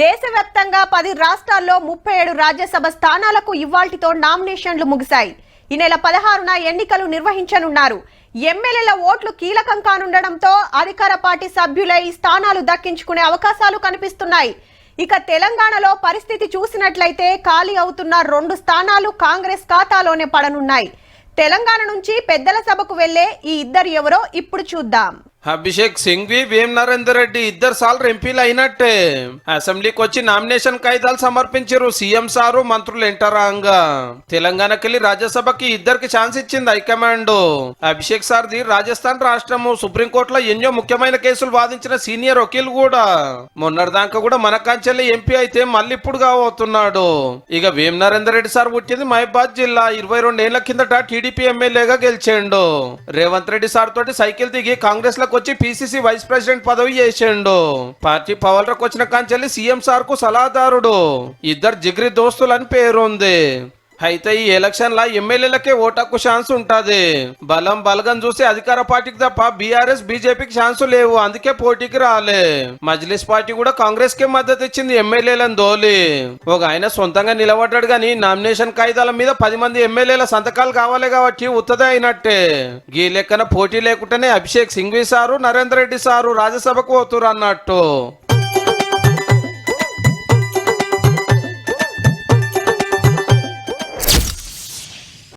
దేశవ్యాప్తంగా 10 రాష్ట్రాల్లో 37 రాజ్యసభ స్థానాలకు ఇవాల్టితో నామినేషన్లు ముగిశాయి. ఈ నెల 16న ఎన్నికలు నిర్వహించనున్నారు. ఎమ్మెల్యేల ఓట్లు కీలకం కానుండడంతో అధికార పార్టీ సభ్యులే ఈ స్థానాలు దక్కించుకునే అవకాశాలు కనిపిస్తున్నాయి. ఇక తెలంగాణలో పరిస్థితి చూసినట్లయితే ఖాళీ అవుతున్న 2 స్థానాలు కాంగ్రెస్ ఖాతాలోనే పడనున్నాయి. తెలంగాణ నుంచి పెద్దల సభకు వెళ్లే ఈ ఇద్దరు ఎవరో ఇప్పుడు చూద్దాం. అభిషేక్ సింఘ్వి, వేం నరేందర్ రెడ్డి ఇద్దరు సార్లు ఎంపీలు అయినట్టే. అసెంబ్లీకి వచ్చి నామినేషన్ కాగితాలు సమర్పించారు. సీఎం సారు మంత్రులు ఎంటరాంగా తెలంగాణకెళ్లి రాజ్యసభకి ఇద్దరికి ఛాన్స్ ఇచ్చింది హైకమాండ్. అభిషేక్ సార్ది రాజస్థాన్ రాష్ట్రము. సుప్రీంకోర్టులో ఎన్నో ముఖ్యమైన కేసులు వాదించిన సీనియర్ వకీల్ కూడా. మొన్నటిదాకా కూడా మన కాంచెల్లి ఎంపీ అయితే మళ్ళీ ఇప్పుడు కావతున్నాడు. ఇక వేం నరేందర్ రెడ్డి సార్ పుట్టింది మహబాద్ జిల్లా. 22 ఏళ్ల కిందట టీడీపీ ఎమ్మెల్యేగా గెలిచిండు. రేవంత్ రెడ్డి సార్ తోటి సైకిల్ దిగి కాంగ్రెస్ వచ్చి పిసిసి వైస్ ప్రెసిడెంట్ పదవి చేసిండు. పార్టీ పవర్లోకి వచ్చిన కాంచెల్లి సీఎం సార్ కు సలహాదారుడు. ఇద్దరు జిగ్రి దోస్తులని పేరుంది. అయితే ఈ ఎలక్షన్ లా ఎమ్మెల్యేలకే ఓటకు ఛాన్స్ ఉంటది. బలం బలగం చూసి అధికార పార్టీకి తప్ప బీఆర్ఎస్ బీజేపీకి ఛాన్స్ లేవు. అందుకే పోటీకి రాలే. మజ్లిస్ పార్టీ కూడా కాంగ్రెస్ కే మద్దతు ఇచ్చింది ఎమ్మెల్యేలను దోలి. ఒక ఆయన సొంతంగా నిలబడ్డాడు గాని నామినేషన్ కాగితాల మీద 10 మంది ఎమ్మెల్యేల సంతకాలు కావాలి కాబట్టి ఉత్తదే అయినట్టే. గీ లెక్కన పోటీ లేకుండానే అభిషేక్ సింఘ్వి సారు, నరేందర్ రెడ్డి సారు రాజ్యసభకు పోతురు అన్నట్టు.